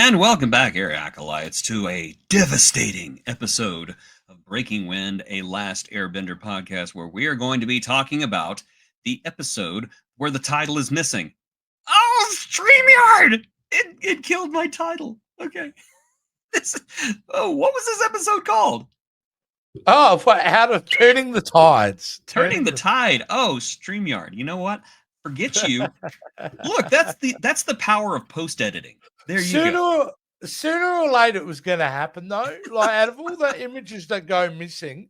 And welcome back, Air Acolytes, to a devastating episode of Breaking Wind, a Last Airbender podcast where we are going to be talking about the episode where the title is missing. Oh, StreamYard! It killed my title. Okay. What was this episode called? Oh, out of Turning the Tides. Turning the Tide. Oh, StreamYard. You know what? Forget you. Look, that's the power of post-editing. There you go. Sooner or later, it was going to happen, though. Like, out of all the images that go missing,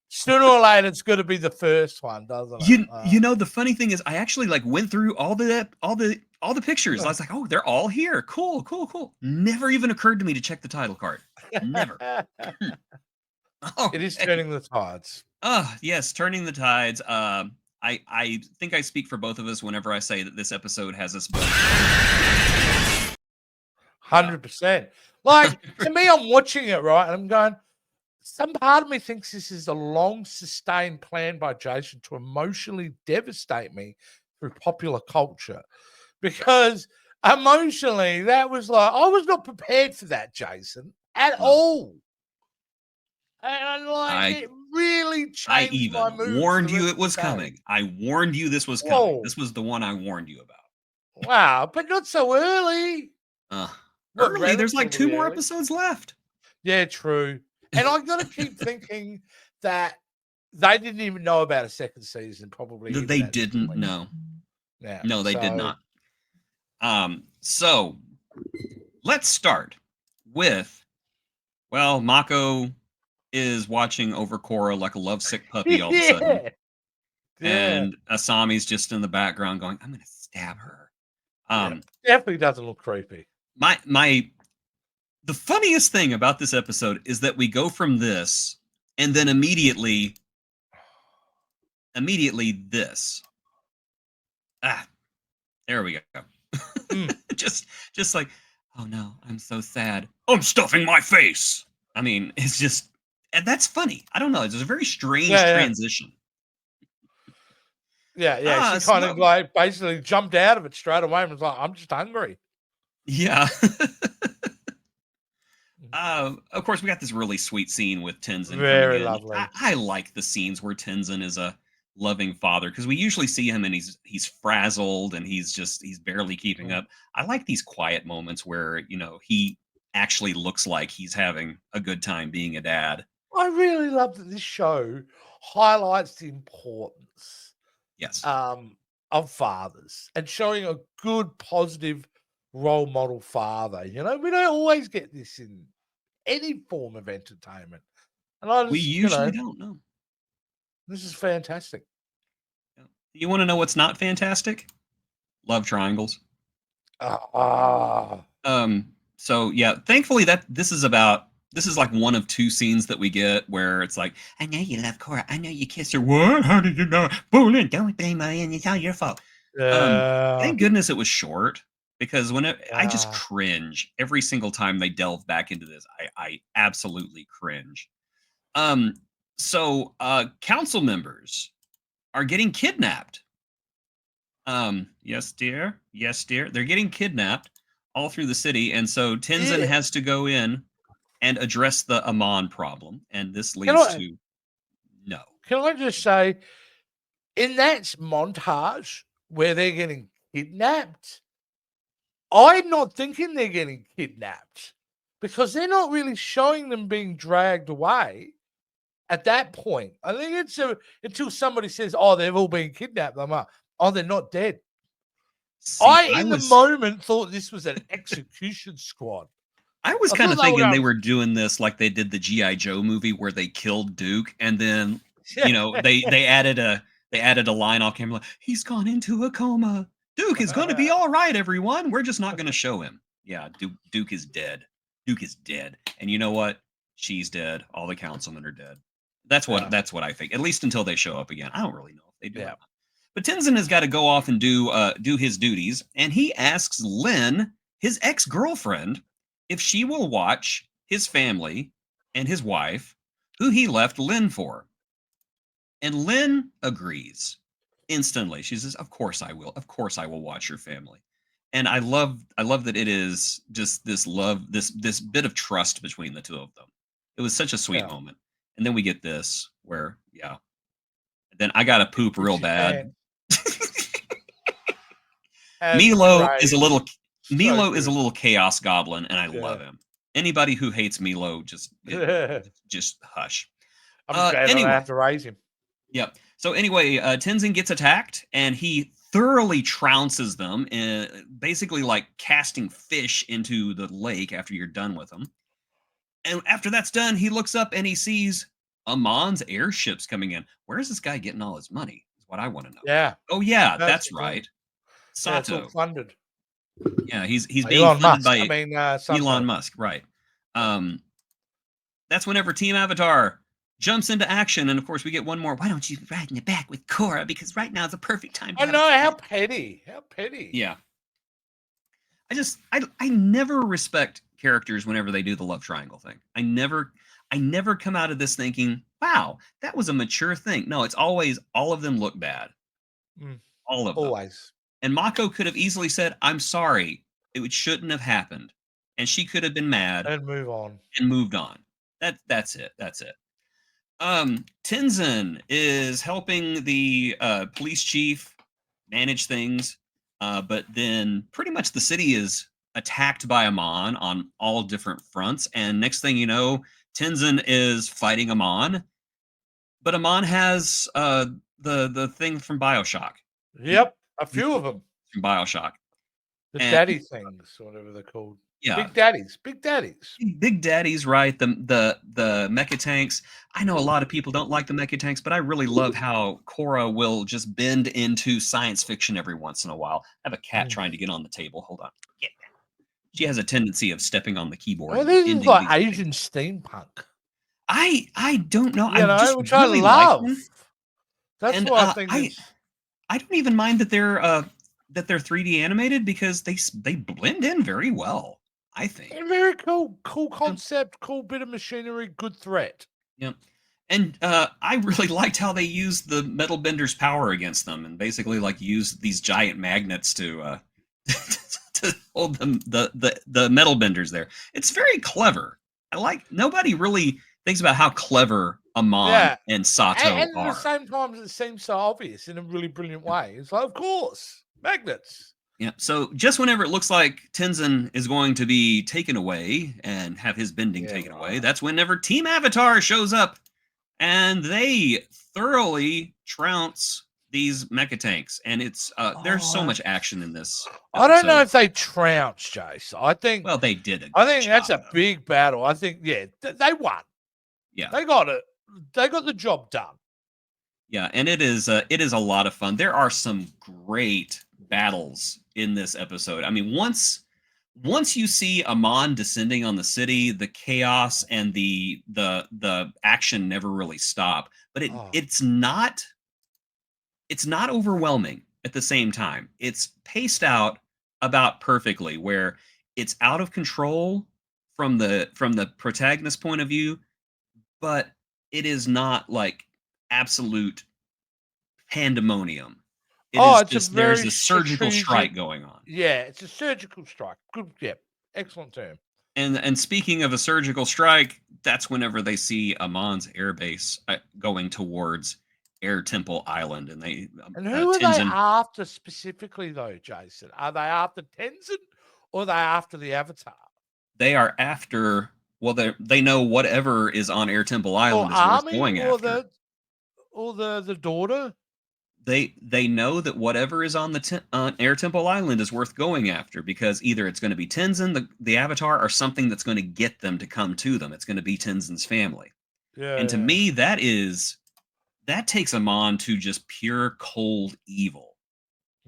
sooner or later, it's going to be the first one, doesn't it? You know, the funny thing is, I actually went through all the pictures. I was like, oh, they're all here. Cool. Never even occurred to me to check the title card. Never. It is Turning the Tides. Yes, Turning the Tides. I think I speak for both of us whenever I say that this episode has us both. 100%. Like, to me, I'm watching it, right? And I'm going, some part of me thinks this is a long sustained plan by Jason to emotionally devastate me through popular culture. Because emotionally, that was like, I was not prepared for that, Jason, at all. And it really changed my mood. I warned you it was coming. I warned you this was coming. Whoa. This was the one I warned you about. Wow, but not so early. Early? There's like 2 more episodes left. Yeah, true. And I've got to keep thinking that they didn't even know about a second season, probably. They didn't know. Yeah, no, they did not. So let's start with, Mako is watching over Korra like a lovesick puppy all of a sudden. And Asami's just in the background going, I'm going to stab her. Definitely doesn't look creepy. The funniest thing about this episode is that we go from this and then immediately this. There we go. just like, oh no, I'm so sad. I'm stuffing my face. I mean, it's just, and that's funny. I don't know. It's a very strange transition. Yeah. She kind of basically jumped out of it straight away and was like, I'm just hungry. Yeah. Of course, we got this really sweet scene with Tenzin. Very lovely. I like the scenes where Tenzin is a loving father, because we usually see him and he's frazzled and he's barely keeping up. I like these quiet moments where, he actually looks like he's having a good time being a dad. I really love that this show highlights the importance of fathers and showing a good, positive role model father. We don't always get this in any form of entertainment. And we usually don't know. This is fantastic. You want to know what's not fantastic? Love triangles. So yeah, thankfully this is like one of 2 scenes that we get where it's like, I know you love Korra. I know you kissed her. What? How did you know? Bullet, don't blame me, and it's all your fault. Thank goodness it was short, because I just cringe every single time they delve back into this. I absolutely cringe. So council members are getting kidnapped. Yes, dear. They're getting kidnapped all through the city, and so Tenzin has to go in and address the Amon problem, and this leads to no. Can I just say, in that montage where they're getting kidnapped, I'm not thinking they're getting kidnapped, because they're not really showing them being dragged away at that point. I think it's until somebody says, oh, they've all been kidnapped. I'm like, oh, they're not dead. See, in the moment, thought this was an execution squad. I was kind of thinking they were doing this like they did the G.I. Joe movie where they killed Duke, and then they added a line off camera like, he's gone into a coma. Duke is going to be all right, everyone. We're just not going to show him. Yeah, Duke is dead. Duke is dead. And you know what? She's dead. All the councilmen are dead. That's what I think. At least until they show up again. I don't really know if they do. Yeah. But Tenzin has got to go off and do his duties, and he asks Lynn, his ex-girlfriend, if she will watch his family and his wife, who he left Lynn for. And Lynn agrees instantly. She says, of course I will. Of course I will watch your family. and I love that it is just this love, this bit of trust between the two of them. It was such a sweet Yeah. moment. And then we get this where, yeah, then I gotta poop real Push your bad. pants. That's Milo great. is a little So Milo is a good. little chaos goblin, and I love Yeah. him. Anybody who hates Milo, just hush. I'm just glad I don't Anyway, have to raise him. yep. So anyway, Tenzin gets attacked, and he thoroughly trounces them, basically like casting fish into the lake after you're done with them. And after that's done, he looks up and he sees Amon's airships coming in. Where is this guy getting all his money? Is what I want to know. Yeah. Oh yeah, That's that's the thing. right. Yeah, it's all Sato. funded. Yeah, he's being Elon funded Musk. by Sato. Elon Musk, right? Um, that's whenever Team Avatar jumps into action, and of course we get one more. Why don't you ride in the back with Korra? Because right now is the perfect time to I have a know, how fight. petty. How petty. Yeah, I never respect characters whenever they do the love triangle thing. I never come out of this thinking, wow, that was a mature thing. No, it's always all of them look bad, Mm, all of them. always. And Mako could have easily said, I'm sorry, shouldn't have happened, and she could have been mad And move on. and moved on. That's it. That's it. Tenzin is helping the police chief manage things, but then pretty much the city is attacked by Amon on all different fronts. And next thing you know, Tenzin is fighting Amon, but Amon has the thing from Bioshock. Yep. A few of them. From Bioshock. The And daddy things, whatever they're called. yeah, Big daddies. Big daddies. Big Daddy's right. The mecha tanks. I know a lot of people don't like the mecha tanks, but I really love how Korra will just bend into science fiction every once in a while. I have a cat Mm. trying to get on the table. Hold on. Get down. She has a tendency of stepping on the keyboard Well, and this is ending like these things. Asian steampunk. I don't know. You I know, just which I really like love. them, That's and what I think is. I don't even mind that they're 3D animated because they blend in very well. I think. Very cool. Cool concept. Cool bit of machinery. Good threat. Yeah. And I really liked how they used the metal bender's power against them, and basically like used these giant magnets to to hold them the metal benders there. It's very clever. I like nobody really thinks about how clever Amon Yeah. and Sato And at the are. same time, it seems so obvious in a really brilliant way. It's like, of course, magnets. Yeah. So just whenever it looks like Tenzin is going to be taken away and have his bending taken away, that's whenever Team Avatar shows up, and they thoroughly trounce these mecha tanks. And it's there's so much action in this I don't know episode. if they trounce, Jace. I think. Well, they did. I think that's a big battle. I think, yeah, they won. Yeah, They got it. They got the job done. yeah, and it is a lot of fun. There are some great battles in this episode. I mean, once you see Amon descending on the city, the chaos and the action never really stop. But it's not overwhelming at the same time. It's paced out about perfectly, where it's out of control from the protagonist point of view, but it is not like absolute pandemonium. It's just a there's very a surgical strike strategic. going on. Yeah, it's a surgical strike. Good. Yeah, excellent term. And speaking of a surgical strike, that's whenever they see Amon's airbase going towards Air Temple Island, and they And who are they after specifically, though, Jason? Are they after Tenzin or are they after the Avatar? They are after. Well, they know whatever is on Air Temple Island is worth going after. Or the daughter. They know that whatever is on the Air Temple Island is worth going after, because either it's going to be Tenzin, the Avatar, or something that's going to get them to come to them. It's going to be Tenzin's family. Yeah. And to me, that takes Amon to just pure cold evil,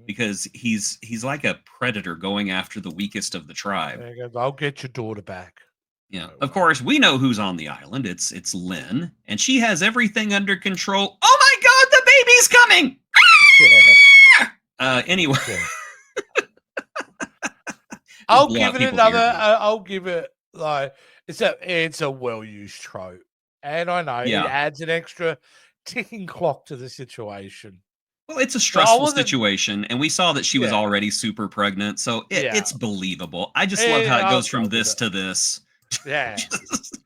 because he's like a predator going after the weakest of the tribe. There you go. I'll get your daughter back. Yeah. Of course, we know who's on the island. It's Lynn, and she has everything under control. Oh my God, the baby's coming! Anyway, I'll give it another. I'll give it like it's a well used trope, and I know it adds an extra ticking clock to the situation. Well, it's a So I stressful wasn't. situation, and we saw that she was Yeah, already super pregnant, so yeah. it's believable. I just love how it I'll goes go from with this it. to this. Yeah. Just-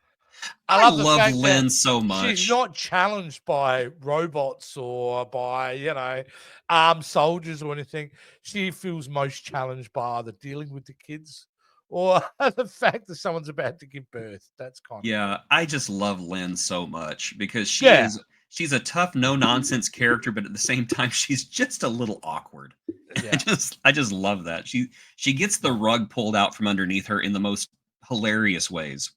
I I love the love fact that Lynn so she's much. not challenged by robots or by, armed soldiers or anything. She feels most challenged by either dealing with the kids or the fact that someone's about to give birth. That's kind of Yeah, cool. I just love Lynn so much because Yeah, she's a tough, no nonsense character, but at the same time, she's just a little awkward. yeah. I just love that. She gets the No. rug pulled out from underneath her in the most hilarious ways.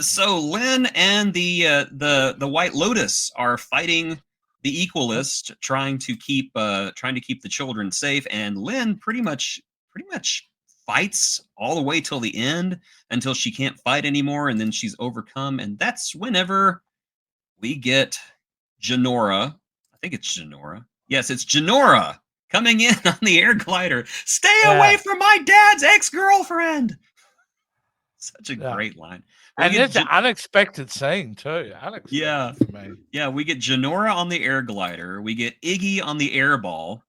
So Lynn and the White Lotus are fighting the Yep. Equalist, trying to keep the children safe, and Lynn pretty much fights all the way till the end until she can't fight anymore, and then she's overcome, and that's whenever we get Janora. I think it's Janora. Yes, it's Janora coming in on the air glider. Stay away Yeah, from my dad's ex-girlfriend. Such a yeah. great line. But we And get it's an unexpected scene too. yeah. Unexpected for me. Yeah, we get Janora on the air glider. We get Iggy on the air ball.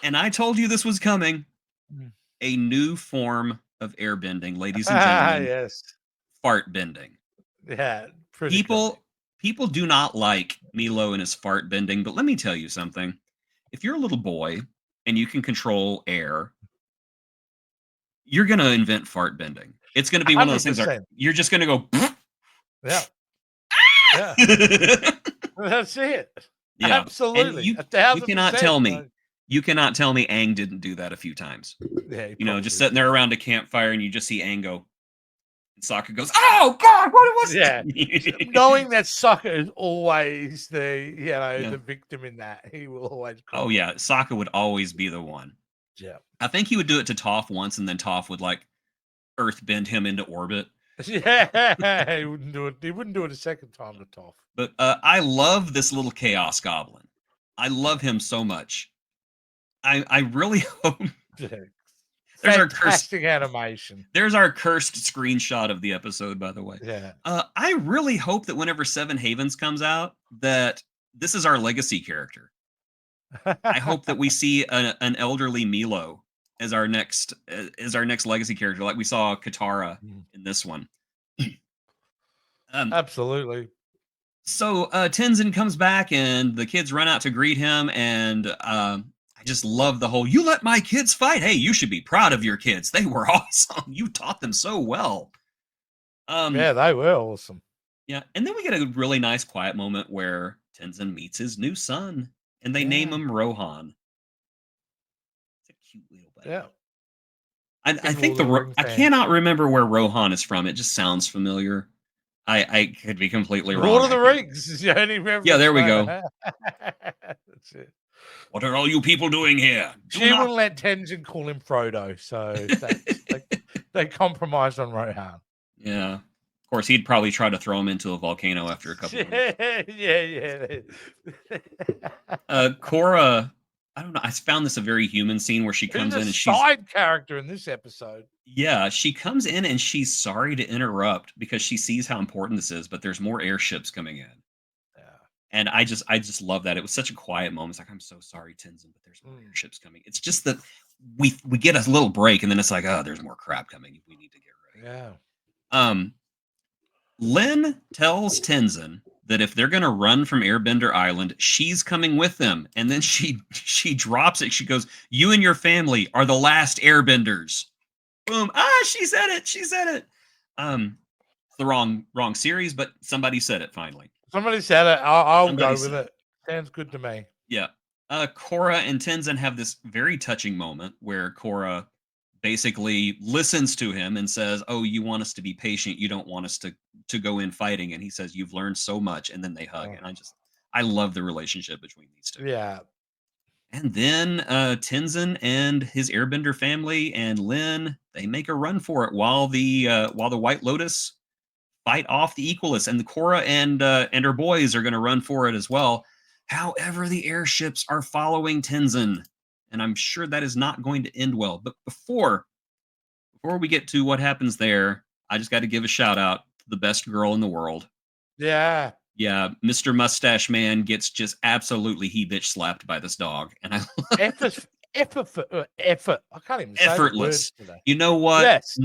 And I told you this was coming. Mm. A new form of airbending, ladies and Ah, gentlemen, yes. fart bending. Yeah, pretty great. People do not like Milo and his fart bending, but let me tell you something. If you're a little boy and you can control air, you're going to invent fart bending. It's going to be one of those things where 100%. you're just going to go Yeah, yeah. That's it. yeah. And Absolutely. you cannot 1,000%. tell me Aang didn't do that a few times. Yeah, he You know, just probably sitting did. there around a campfire and you just see Aang go, and Sokka goes, "Oh God, what was Yeah. that?" Knowing that Sokka is always Yeah. the victim in that, he will always Oh call it. yeah, Sokka would always be the one. Yeah. I think he would do it to Toph once, and then Toph would like earth bend him into orbit. Yeah, he wouldn't do it. He wouldn't do it a second time to Toph. But I love this little chaos goblin. I love Yeah. him so much. I really hope Yeah. there's our cursed Fantastic animation. there's our cursed screenshot of the episode, by the way. Yeah. I really hope that whenever Seven Havens comes out, that this is our legacy character. I hope that we see an elderly Milo as our next legacy character, like we saw Katara Mm. in this one. um, Absolutely. so Tenzin comes back, and the kids run out to greet him, and I just love the whole "you let my kids fight." Hey, you should be proud of your kids. They were awesome. You taught them so well. Yeah, they were awesome. Yeah, and then we get a really nice quiet moment where Tenzin meets his new son, and they name Yeah. him Rohan. It's a cute little Yeah. baby. I Big think Lord of the Ring I fan. cannot remember where Rohan is from. It just sounds familiar. I could be completely Lord wrong. of I the can't. Rings is the only Yeah, reference there we I go. That's it. What are all you people doing here? Do She not. wouldn't let Tenzin call him Frodo, so that's they compromised on Rohan. Yeah. Of course, he'd probably try to throw him into a volcano after a couple minutes. Yeah. Korra, I don't know. I found this a very human scene where she Who's comes a in and side character in this episode? yeah, she comes in and she's sorry to interrupt because she sees how important this is, but there's more airships coming in. Yeah. And I just love that. It was such a quiet moment. It's like, I'm so sorry, Tenzin, but there's more airships coming. It's just that we get a little break, and then it's like, oh, there's more crap coming. We need to get ready. Yeah. Lynn tells Tenzin that if they're gonna run from Airbender Island, she's coming with them. And then she drops it. She goes, "You and your family are the last Airbenders." Boom. She said it. She said it. It's the wrong series, but somebody said it finally. Somebody said it. I'll go Somebody with said it. Sounds good to me. Yeah. Korra and Tenzin have this very touching moment where Korra basically listens to him and says, "Oh, you want us to be patient. You don't want us to go in fighting." And he says, "You've learned so much." And then they hug. Oh. And I love the relationship between these two. Yeah. And then Tenzin and his Airbender family and Lin, they make a run for it while the White Lotus fight off the Equalists, and the Korra and her boys are going to run for it as well. However, the airships are following Tenzin, and I'm sure that is not going to end well. But before we get to what happens there, I just got to give a shout out to the best girl in the world. Yeah. Yeah, Mr. Mustache Man gets just absolutely he bitch slapped by this dog, and I Effort. I can't even say the words effortless. today. You know what? Yes.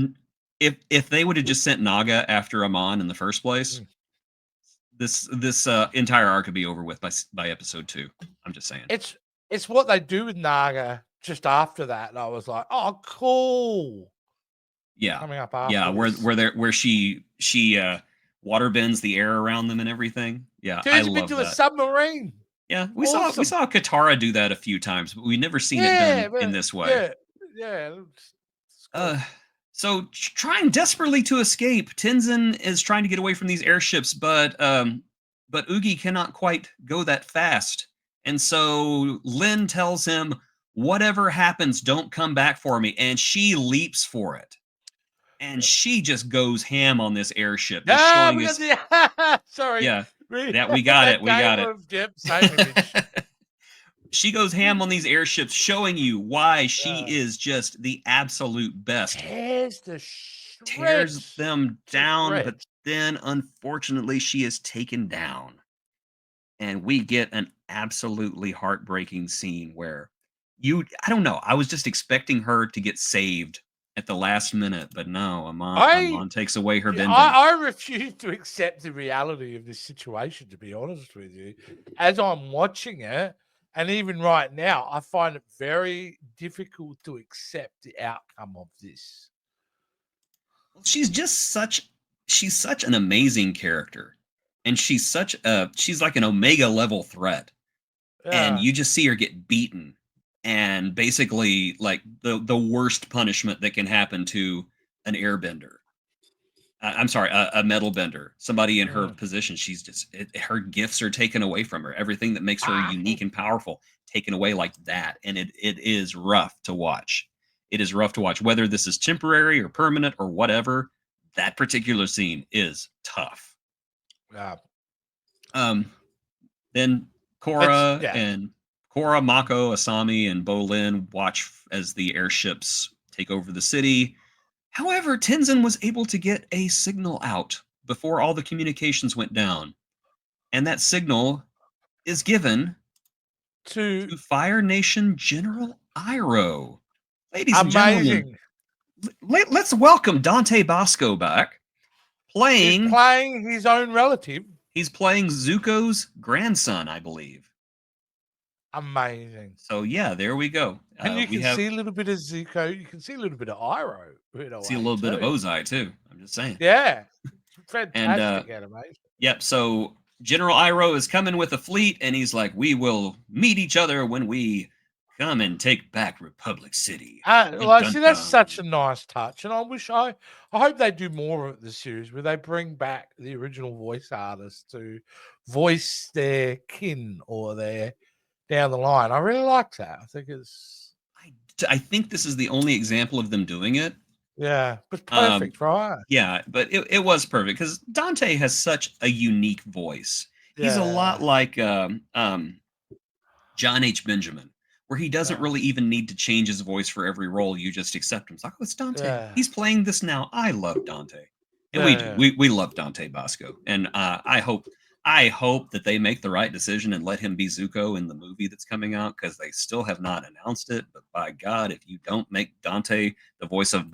If they would have just sent Naga after Amon in the first place, Mm. this entire arc could be over with by episode 2. I'm just saying. It's what they do with Naga just after that. And I was like, oh, cool. Yeah. Coming up after Yeah, this. where she water bends the air around them and everything. Yeah, I Turns him love into a that. submarine. Yeah, we Awesome. saw Katara do that a few times, but we've never seen it Yeah, done in but this way. yeah. It's cool. So trying desperately to escape, Tenzin is trying to get away from these airships, but Oogie cannot quite go that fast. And so Lin tells him, "Whatever happens, don't come back for me." And she leaps for it. And she just goes ham on this airship, just Yeah, showing we got us, the sorry. yeah, that we got it, we got it. Yep, same image. She goes ham on these airships, showing you why she Yeah. is just the absolute best. Tears the Tears shreds them to down, but shreds. then unfortunately she is taken down. And we get an absolutely heartbreaking scene where I don't know, I was just expecting her to get saved at the last minute, but no, I Amon takes away her Yeah, bending. I refuse to accept the reality of this situation, to be honest with you. As I'm watching it, and even right now, I find it very difficult to accept the outcome of this. She's such an amazing character. And she's like an omega level threat. And Yeah. you just see her get beaten, and basically like the worst punishment that can happen to an airbender. I'm sorry, a metal bender, somebody in her Mm. position. She's just her gifts are taken away from her. Everything that makes her unique and powerful taken away like that, and it is rough to watch. It is rough to watch, whether this is temporary or permanent or whatever. That particular scene is tough. Yeah. Um, then It's Korra yeah. and Korra, Mako, Asami, and Bolin watch as the airships take over the city. However, Tenzin was able to get a signal out before all the communications went down. And that signal is given To to Fire Nation General Iroh. Ladies and gentlemen, amazing. let's welcome Dante Bosco back. He's Playing, playing his own relative. he's playing Zuko's grandson, I believe. Amazing. So yeah, there we go. And you We can have see a little bit of Zuko. You can see a little bit of Iroh in a see a way little bit of too. Ozai too. I'm just saying. Yeah. And Fantastic animation. yep. So General Iroh is coming with a fleet, and he's like, "We will meet each other when we come and take back Republic City." Dun, Well, dun, see, that's such dun. a nice touch, and I hope they do more of the series where they bring back the original voice artists to voice their kin or their down the line. I really like that. I think it's I think this is the only example of them doing it. yeah, but Um, perfect, right? yeah, but it was perfect because Dante has such a unique voice. He's a lot Yeah, like John H. Benjamin, where he doesn't yeah, really even need to change his voice for every role. You just accept him. It's like, oh, it's Dante. yeah, He's playing this now. I love Dante, and we do. yeah. We love Dante Bosco, and I hope that they make the right decision and let him be Zuko in the movie that's coming out, because they still have not announced it. But by God, if you don't make Dante the voice of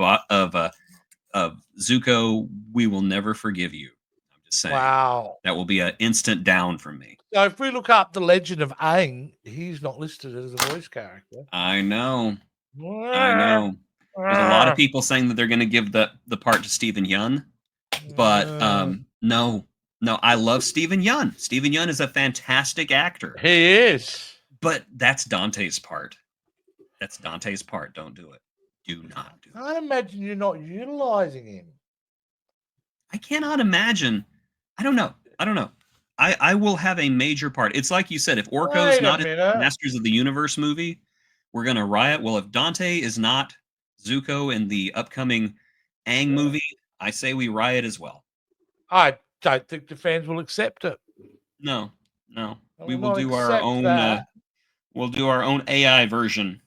Zuko, we will never forgive you. I'm just saying Wow. that will be an instant down from me. So if we look up the Legend of Aang, he's not listed as a voice character. I know. I know. There's a lot of people saying that they're going to give the part to Stephen Yun, but no, no. I love Stephen Yun. Stephen Yun is a fantastic actor, He is. but that's Dante's part. That's Dante's part. Don't do it. Do not do it. I imagine you're not utilizing him. I cannot imagine. I don't know. I don't know. I will have a major part. It's like you said, if Orko's Wait a not in the minute. Masters of the Universe movie, we're gonna riot. Well, if Dante is not Zuko in the upcoming Aang movie, I say we riot as well. I don't think the fans will accept it. No, no. I We will will not do our accept own that. we'll do our own AI version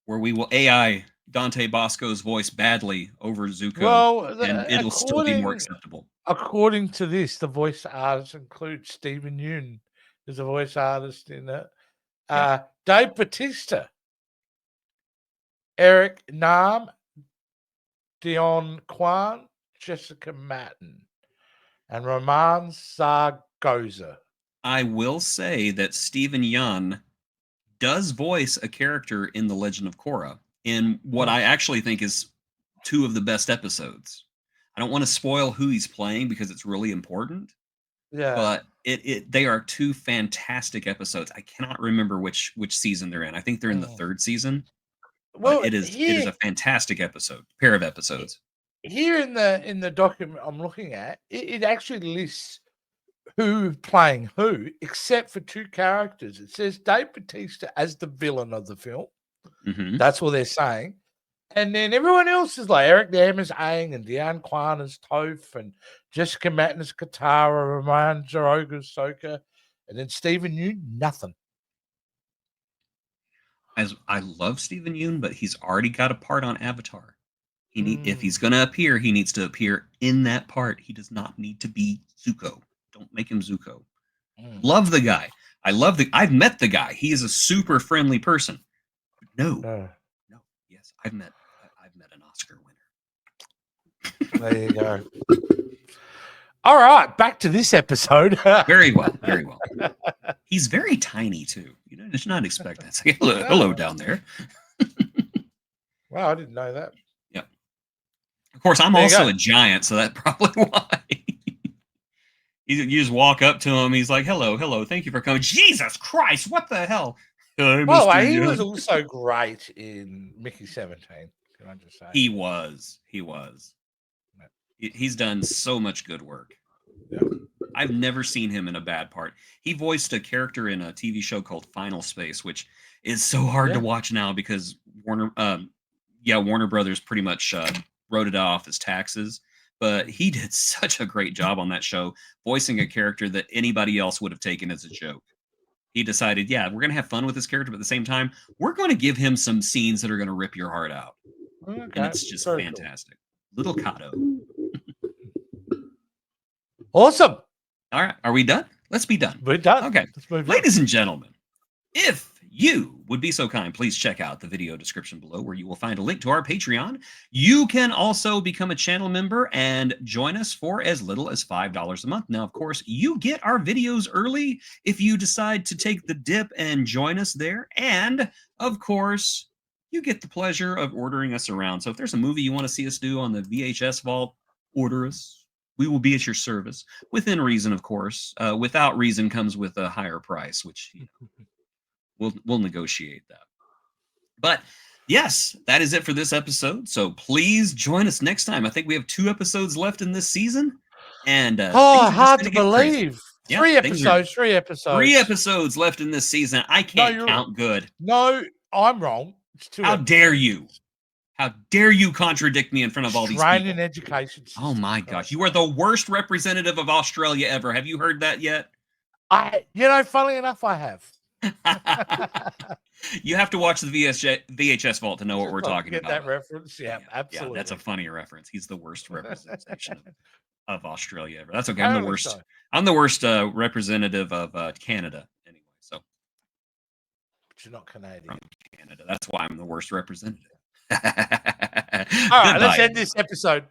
where we will AI Dante Bosco's voice badly over Zuko, Well, and it'll still be more acceptable. according to this, the voice artist includes Stephen Yeun as a voice artist in it. Dave Bautista, Eric Nam, Dion Kwan, Jessica Matten, and Roman Zaragoza. I will say that Stephen Yeun does voice a character in The Legend of Korra in what I actually think is two of the best episodes. I don't want to spoil who he's playing because it's really important. Yeah. But they are two fantastic episodes. I cannot remember which season they're in. I think they're in the third season. Well, but it is a fantastic pair of episodes. Here in the document I'm looking at, it actually lists who playing who, except for two characters. It says Dave Bautista as the villain of the film. Mm-hmm. That's what they're saying. And then everyone else is like Eric Nam as Aang and Diane Kwan as Toph and Jessica Matten as Katara, Roman Zaragoza as Sokka, and then Stephen Yeun, nothing. As I love Stephen Yeun, but he's already got a part on Avatar. If he's going to appear, he needs to appear in that part. He does not need to be Zuko. Don't make him Zuko. Love the guy. I've met the guy. He is a super friendly person. No. Yes, I've met an Oscar winner. There you go. All right, back to this episode. Very well. He's very tiny too. You know, just not expect that. Say hello down there. Wow, I didn't know that. Yep. Of course, I'm also a giant, so that's probably why. You just walk up to him. He's like, "Hello, thank you for coming." Jesus Christ, what the hell? By the way, he was also great in Mickey 17. Can I just say? He was. He's done so much good work. Yeah. I've never seen him in a bad part. He voiced a character in a TV show called Final Space, which is so hard to watch now because Warner Brothers pretty much wrote it off as taxes. But he did such a great job on that show, voicing a character that anybody else would have taken as a joke. He decided, we're going to have fun with this character, but at the same time, we're going to give him some scenes that are going to rip your heart out. Okay. And it's just fantastic. Cool. Little Kato. Awesome. All right. Are we done? Let's be done. We're done. Okay. Ladies and gentlemen, if you would be so kind, please check out the video description below where you will find a link to our Patreon. You can also become a channel member and join us for as little as $5 a month. Now, of course, you get our videos early if you decide to take the dip and join us there. And, of course, you get the pleasure of ordering us around. So if there's a movie you want to see us do on the VHS vault, order us. We will be at your service, within reason, of course. Without reason comes with a higher price, which we'll negotiate that. But yes, that is it for this episode. So please join us next time. I think we have 2 episodes left in this season, and hard to believe. Yeah, 3 episodes. 3 episodes. 3 episodes left in this season. I can't count good. No, I'm wrong. It's 2. How dare you? How dare you contradict me in front of all these people? Australian education system. Oh my gosh, you are the worst representative of Australia ever. Have you heard that yet? Funnily enough, I have. You have to watch the VHS vault to know what we're talking about. Get that reference? Yeah, absolutely. Yeah, that's a funny reference. He's the worst representation of Australia ever. That's okay. I'm the worst. I'm the worst representative of Canada anyway. So, but you're not Canadian. From Canada. That's why I'm the worst representative. All right, let's end this episode.